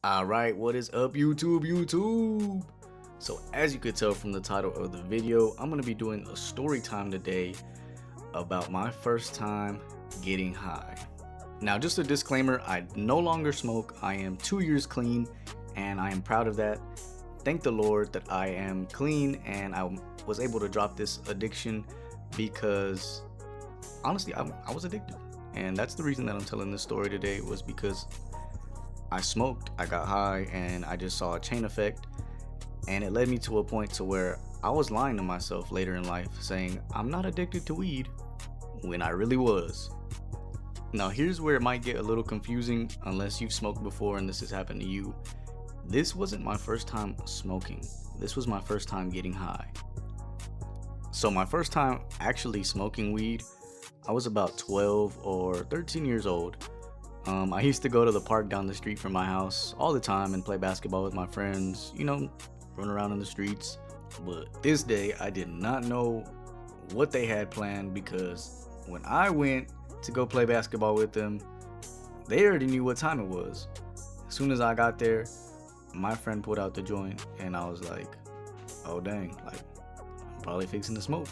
Alright, what is up YouTube? So as you could tell from the title of the video, I'm going to be doing a story time today about my first time getting high. Now just a disclaimer, I no longer smoke. I am 2 years clean and I am proud of that. Thank the Lord that I am clean and I was able to drop this addiction because honestly I was addicted. And that's the reason that I'm telling this story today, was because I smoked, I got high, and I just saw a chain effect, and it led me to a point to where I was lying to myself later in life, saying I'm not addicted to weed when I really was. Now here's where it might get a little confusing unless you've smoked before and this has happened to you. This wasn't my first time smoking. This was my first time getting high. So my first time actually smoking weed, I was about 12 or 13 years old. I used to go to the park down the street from my house all the time and play basketball with my friends, run around in the streets. But this day, I did not know what they had planned, because when I went to go play basketball with them, they already knew what time it was. As soon as I got there, my friend pulled out the joint and I was like, oh dang, like I'm probably fixing to smoke.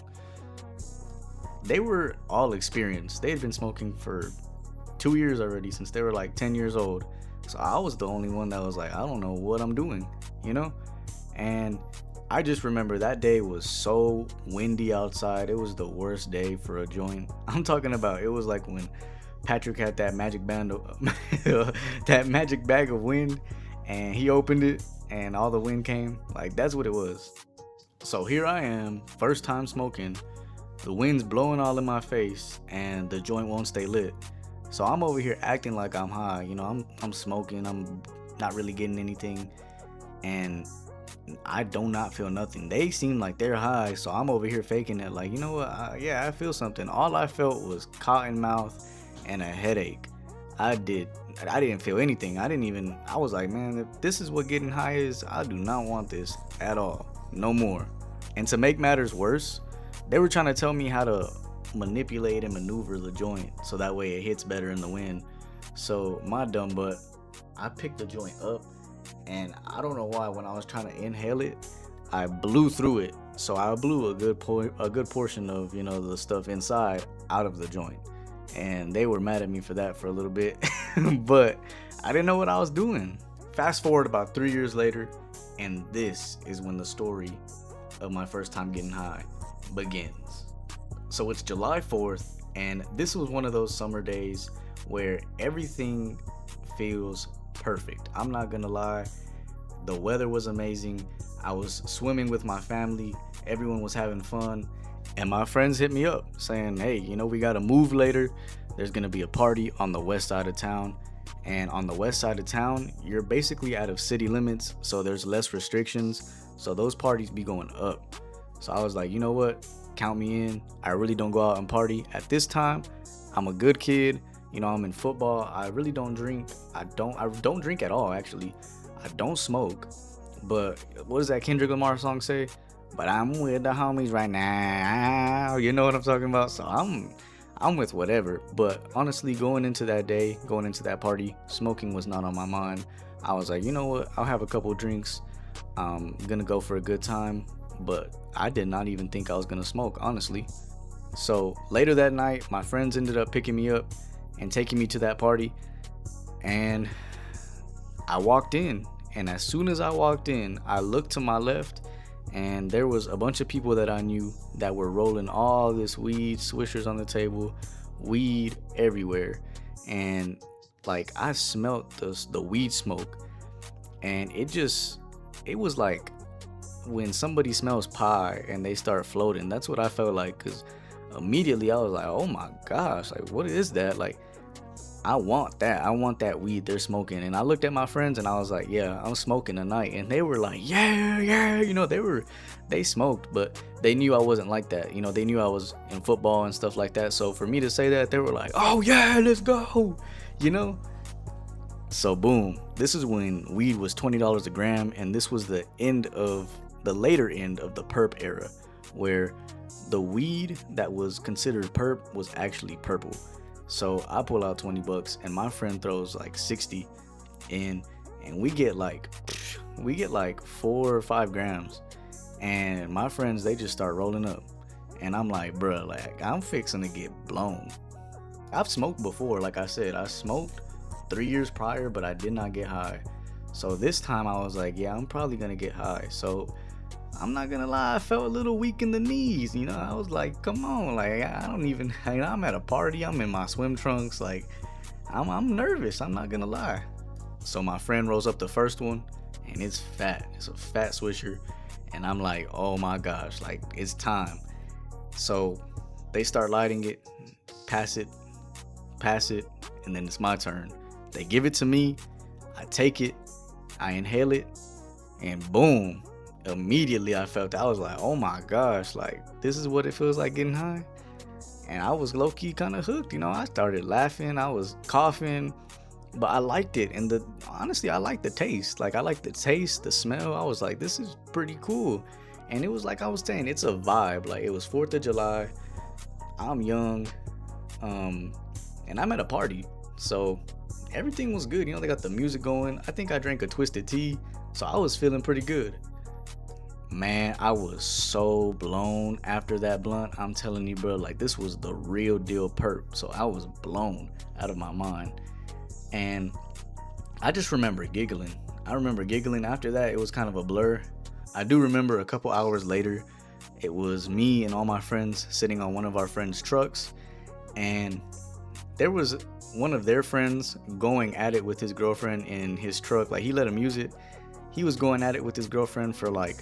They were all experienced. They had been smoking for 2 years already, since they were like 10 years old. So I was the only one that was like, I don't know what I'm doing, And I just remember that day was so windy outside. It was the worst day for a joint. I'm talking about, it was like when Patrick had that magic band of that magic bag of wind, and he opened it and all the wind came. Like, that's what it was. So here I am, first time smoking. The wind's blowing all in my face and the joint won't stay lit. So I'm over here acting like I'm high, I'm smoking, I'm not really getting anything, and I do not feel nothing. They seem like they're high, so I'm over here faking it like, I feel something. All I felt was cotton mouth and a headache. I didn't feel anything. I was like, man, if this is what getting high is, I do not want this at all, no more. And to make matters worse, they were trying to tell me how to manipulate and maneuver the joint so that way it hits better in the wind. So my dumb butt, I picked the joint up, and I don't know why, when I was trying to inhale it, I blew through it. So I blew a good portion of the stuff inside out of the joint, and they were mad at me for that for a little bit. But I didn't know what I was doing. Fast forward about 3 years later, and this is when the story of my first time getting high begins. So it's July 4th, and this was one of those summer days where everything feels perfect. I'm not gonna lie, the weather was amazing. I was swimming with my family, everyone was having fun, and my friends hit me up saying, hey, we gotta move later. There's gonna be a party on the west side of town, and on the west side of town, you're basically out of city limits, so there's less restrictions, so those parties be going up. So I was like, you know what? Count me in. I really don't go out and party at this time. I'm a good kid. I'm in football. I really don't drink. I don't drink at all, actually. I don't smoke. But what does that Kendrick Lamar song say? But I'm with the homies right now. You know what I'm talking about? So I'm with whatever. But honestly, going into that party, smoking was not on my mind. I was like, you know what? I'll have a couple drinks. I'm gonna go for a good time. But I did not even think I was gonna smoke, honestly. So later that night, my friends ended up picking me up and taking me to that party, and I walked in, and as soon as I walked in, I looked to my left, and there was a bunch of people that I knew that were rolling all this weed, swishers on the table, weed everywhere, and like I smelt the weed smoke, and it was like when somebody smells pie and they start floating. That's what I felt like, because immediately I was like, oh my gosh, like what is that? Like, I want that weed they're smoking. And I looked at my friends and I was like, yeah, I'm smoking tonight. And they were like, yeah, they smoked, but they knew I wasn't like that. They knew I was in football and stuff like that. So for me to say that, they were like, oh yeah, let's go. So boom, this is when weed was $20 a gram, and this was the later end of the perp era, where the weed that was considered perp was actually purple. So I pull out $20 and my friend throws like 60 in, and we get like 4 or 5 grams, and my friends, they just start rolling up, and I'm like, bruh, like I'm fixing to get blown. I've smoked before, like I said, I smoked 3 years prior, but I did not get high. So this time I was like, yeah, I'm probably gonna get high. So I'm not gonna lie, I felt a little weak in the knees. I was like, come on, like I don't even, I'm at a party, I'm in my swim trunks, like I'm nervous, I'm not gonna lie. So my friend rolls up the first one, and it's fat. It's a fat swisher, and I'm like, oh my gosh, like it's time. So they start lighting it, pass it, and then it's my turn. They give it to me, I take it, I inhale it, and boom, immediately I was like, oh my gosh, like this is what it feels like getting high. And I was low-key kind of hooked. I started laughing, I was coughing, but I liked it. And honestly, I liked the taste. Like I liked the taste, the smell. I was like, this is pretty cool. And it was like I was saying, it's a vibe. Like it was 4th of July, I'm young, and I'm at a party, so everything was good. They got the music going. I think I drank a twisted tea, so I was feeling pretty good. Man, I was so blown after that blunt. I'm telling you, bro, like this was the real deal perp. So I was blown out of my mind. And I just remember giggling. After that. It was kind of a blur. I do remember a couple hours later, it was me and all my friends sitting on one of our friends' trucks, and there was one of their friends going at it with his girlfriend in his truck. Like he let him use it. He was going at it with his girlfriend for like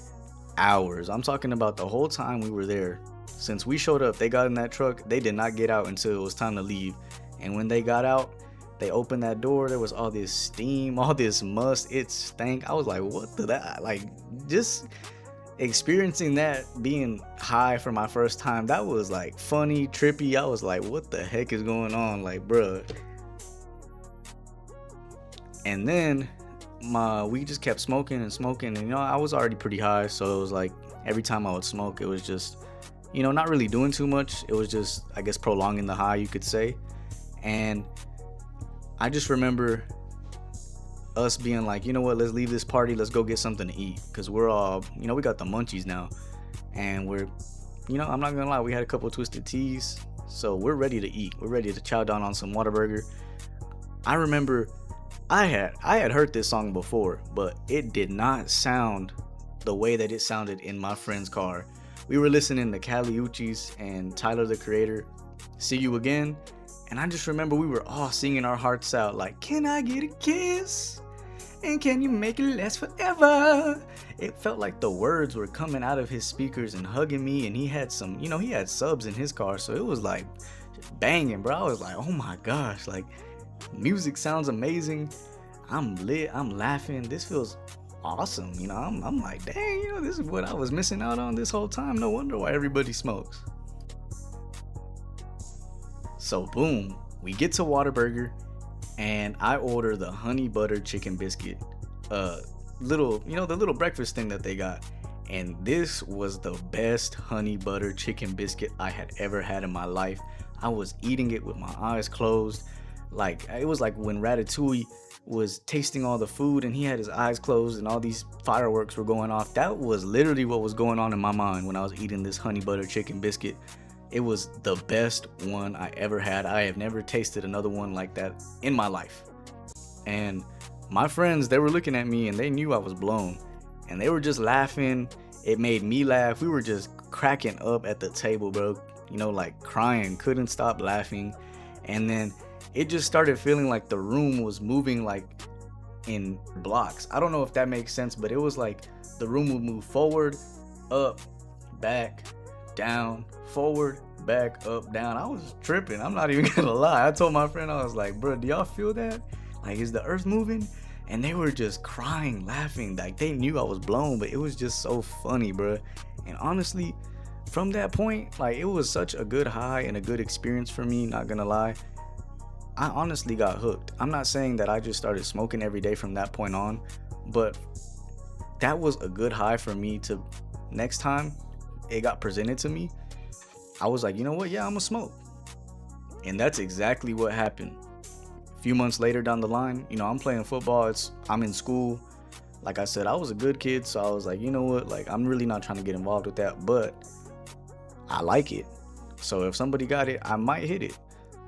hours. I'm talking about the whole time we were there. Since we showed up, they got in that truck. They did not get out until it was time to leave. And when they got out, they opened that door. There was all this steam, all this must. It stank. I was like, what the that? Like just experiencing that, being high for my first time, that was like funny, trippy. I was like, what the heck is going on? Like, bruh. And then we just kept smoking and I was already pretty high, so it was like every time I would smoke, it was just not really doing too much. It was just, I guess, prolonging the high, you could say. And I just remember us being like, you know what, let's leave this party, let's go get something to eat, because we're all, we got the munchies now, and we're, I'm not gonna lie, we had a couple twisted teas, so we're ready to eat. We're ready to chow down on some Whataburger. I remember I had heard this song before, but it did not sound the way that it sounded in my friend's car. We were listening to Kali Uchis and Tyler the Creator, See You Again, and I just remember we were all singing our hearts out, like, can I get a kiss? And can you make it last forever? It felt like the words were coming out of his speakers and hugging me, and he had some, he had subs in his car, so it was like banging, bro. I was like, oh my gosh, like music sounds amazing. I'm lit, I'm laughing, this feels awesome. I'm like, dang, this is what I was missing out on this whole time. No wonder why everybody smokes. So boom, we get to Whataburger, and I order the honey butter chicken biscuit, the little breakfast thing that they got. And this was the best honey butter chicken biscuit I had ever had in my life. I was eating it with my eyes closed. Like, it was like when Ratatouille was tasting all the food and he had his eyes closed and all these fireworks were going off. That was literally what was going on in my mind when I was eating this honey butter chicken biscuit. It was the best one I ever had. I have never tasted another one like that in my life. And my friends, they were looking at me and they knew I was blown. And they were just laughing. It made me laugh. We were just cracking up at the table, bro. Like crying, couldn't stop laughing. And then it just started feeling like the room was moving like in blocks. I don't know if that makes sense, but it was like the room would move forward, up, back, down, forward, back, up, down. I was tripping. I'm not even gonna lie. I told my friend, I was like, bro, do y'all feel that? Like, is the earth moving? And they were just crying, laughing. Like, they knew I was blown, but it was just so funny, bro. And honestly, from that point, like, it was such a good high and a good experience for me, not gonna lie. I honestly got hooked. I'm not saying that I just started smoking every day from that point on, but that was a good high for me to, next time it got presented to me, I was like, you know what? Yeah, I'm gonna smoke. And that's exactly what happened. A few months later down the line, I'm playing football. I'm in school. Like I said, I was a good kid, so I was like, you know what? Like, I'm really not trying to get involved with that, but I like it. So if somebody got it, I might hit it.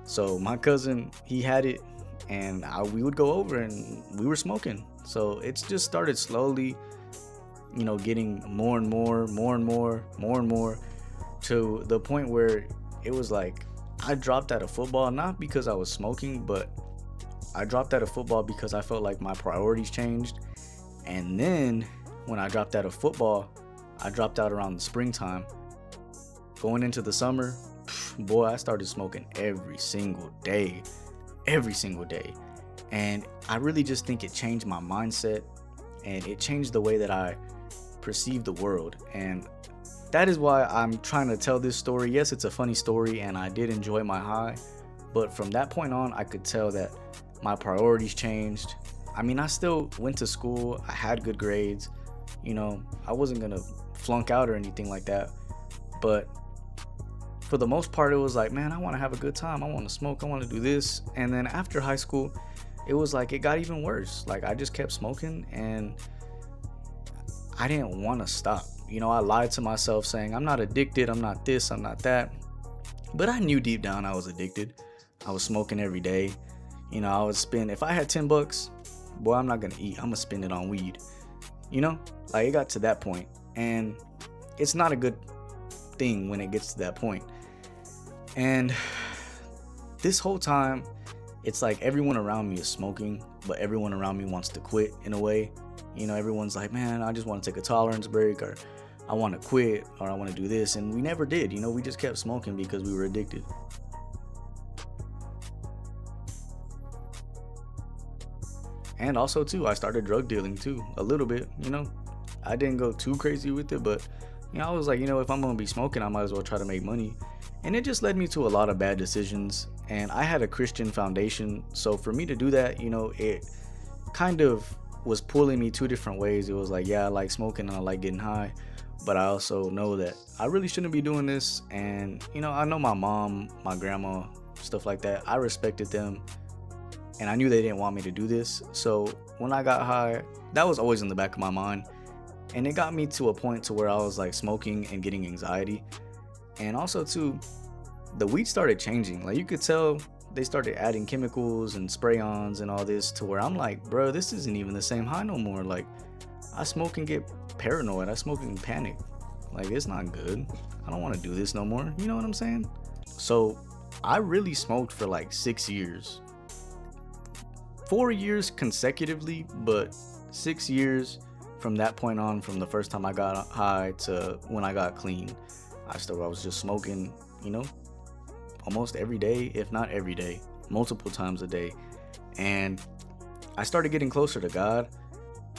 So my cousin, he had it, and we would go over and we were smoking. So it's just started slowly, getting more and more, to the point where it was like I dropped out of football, not because I was smoking, but I dropped out of football because I felt like my priorities changed. And then when I dropped out of football, I dropped out around the springtime. Going into the summer, boy, I started smoking every single day. And I really just think it changed my mindset, and it changed the way that I perceive the world. And that is why I'm trying to tell this story. Yes, it's a funny story, and I did enjoy my high, but from that point on, I could tell that my priorities changed. I mean, I still went to school. I had good grades. I wasn't gonna flunk out or anything like that. But for the most part, it was like, man, I want to have a good time. I want to smoke. I want to do this. And then after high school, it was like it got even worse. Like, I just kept smoking, and I didn't want to stop. I lied to myself saying, I'm not addicted. I'm not this. I'm not that. But I knew deep down I was addicted. I was smoking every day. I would spend, if I had $10, boy, I'm not going to eat. I'm going to spend it on weed. Like, it got to that point, and it's not a good thing when it gets to that point. And this whole time, it's like everyone around me is smoking, but everyone around me wants to quit in a way. Everyone's like, man, I just want to take a tolerance break, or I want to quit, or I want to do this. And we never did. We just kept smoking because we were addicted. And also too, I started drug dealing too, a little bit. I didn't go too crazy with it, but I was like, if I'm gonna be smoking, I might as well try to make money. And it just led me to a lot of bad decisions. And I had a Christian foundation, so for me to do that, it kind of was pulling me two different ways. It was like, yeah, I like smoking and I like getting high, but I also know that I really shouldn't be doing this. And I know my mom, my grandma, stuff like that, I respected them, and I knew they didn't want me to do this. So when I got high, that was always in the back of my mind. And it got me to a point to where I was like smoking and getting anxiety. And also too, the weed started changing. Like, you could tell they started adding chemicals and spray-ons and all this, to where I'm like, bro, this isn't even the same high no more. Like, I smoke and get paranoid. I smoke and panic. Like, it's not good. I don't want to do this no more. You know what I'm saying? So I really smoked for like 6 years. 4 years consecutively, but 6 years from that point on, from the first time I got high to when I got clean. I was just smoking, almost every day, if not every day, multiple times a day. And I started getting closer to God.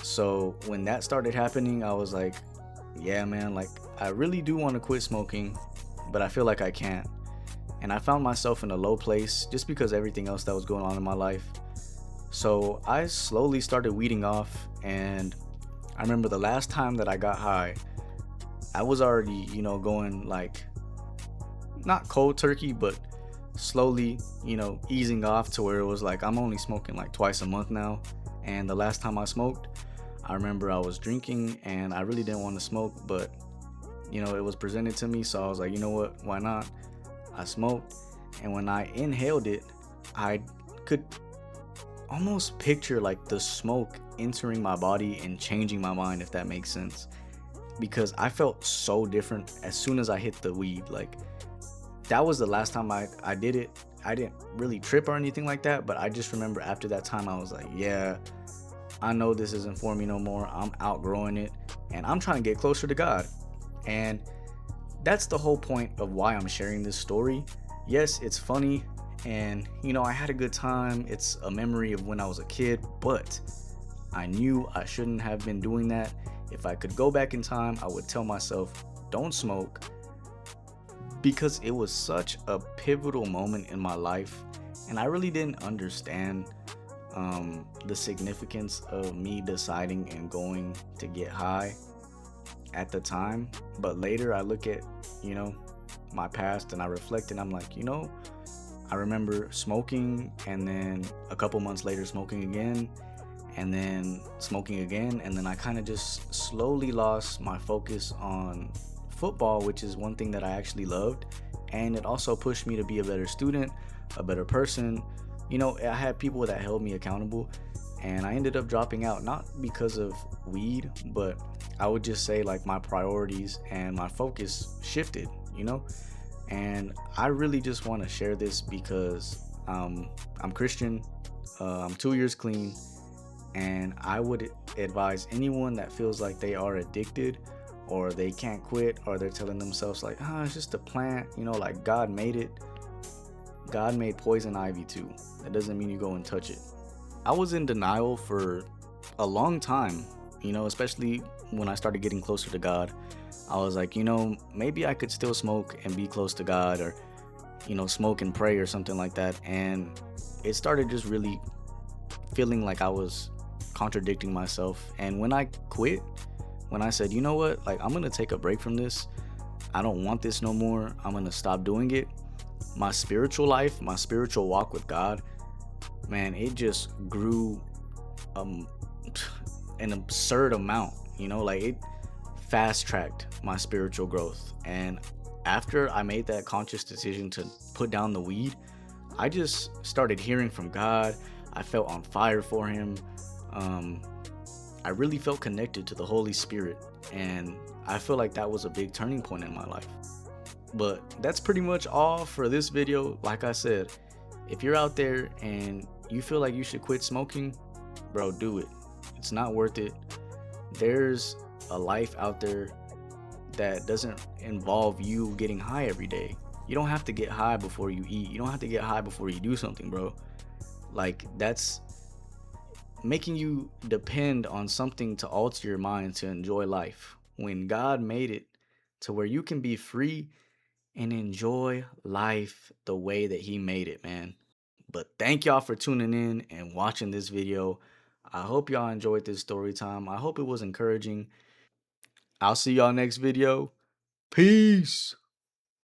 So when that started happening, I was like, yeah, man, like, I really do want to quit smoking, but I feel like I can't. And I found myself in a low place just because everything else that was going on in my life. So I slowly started weeding off. And I remember the last time that I got high, I was already, going like, not cold turkey, but slowly, easing off to where it was like I'm only smoking like twice a month now. And the last time I smoked, I remember I was drinking and I really didn't want to smoke, but it was presented to me, so I was like, you know what, why not? I smoked, and when I inhaled it, I could almost picture like the smoke entering my body and changing my mind, if that makes sense, because I felt so different as soon as I hit the weed. Like, that was the last time I did it. I didn't really trip or anything like that, but I just remember after that time I was like, yeah, I know this isn't for me no more. I'm outgrowing it, and I'm trying to get closer to God. And that's the whole point of why I'm sharing this story. Yes, it's funny, and I had a good time. It's a memory of when I was a kid, but I knew I shouldn't have been doing that. If I could go back in time, I would tell myself, don't smoke, because it was such a pivotal moment in my life, and I really didn't understand the significance of me deciding and going to get high at the time. But later I look at my past and I reflect, and I'm like, I remember smoking, and then a couple months later smoking again, and then smoking again, and then I kind of just slowly lost my focus on football, which is one thing that I actually loved, and it also pushed me to be a better student, a better person. You know, I had people that held me accountable, and I ended up dropping out, not because of weed, but I would just say like my priorities and my focus shifted, you know. And I really just want to share this because I'm Christian, I'm 2 years clean, and I would advise anyone that feels like they are addicted or they can't quit, or they're telling themselves like, it's just a plant, you know, like God made it. God made poison ivy too. That doesn't mean you go and touch it. I was in denial for a long time, you know, especially when I started getting closer to God. I was like, you know, maybe I could still smoke and be close to God, or, you know, smoke and pray or something like that. And it started just really feeling like I was contradicting myself. And when I quit, when I said, you know what, like, I'm gonna take a break from this, I don't want this no more, I'm gonna stop doing it, my spiritual life, my spiritual walk with God, man, it just grew um an absurd amount, you know, like it fast tracked my spiritual growth. And after I made that conscious decision to put down the weed, I just started hearing from God. I felt on fire for Him. Um, I really felt connected to the Holy Spirit. And I feel like that was a big turning point in my life. But that's pretty much all for this video. Like I said, if you're out there and you feel like you should quit smoking, bro, do it. It's not worth it. There's a life out there that doesn't involve you getting high every day. You don't have to get high before you eat. You don't have to get high before you do something, bro. Like, that's making you depend on something to alter your mind to enjoy life, when God made it to where you can be free and enjoy life the way that He made it, man. But thank y'all for tuning in and watching this video. I hope y'all enjoyed this story time. I hope it was encouraging. I'll see y'all next video. Peace.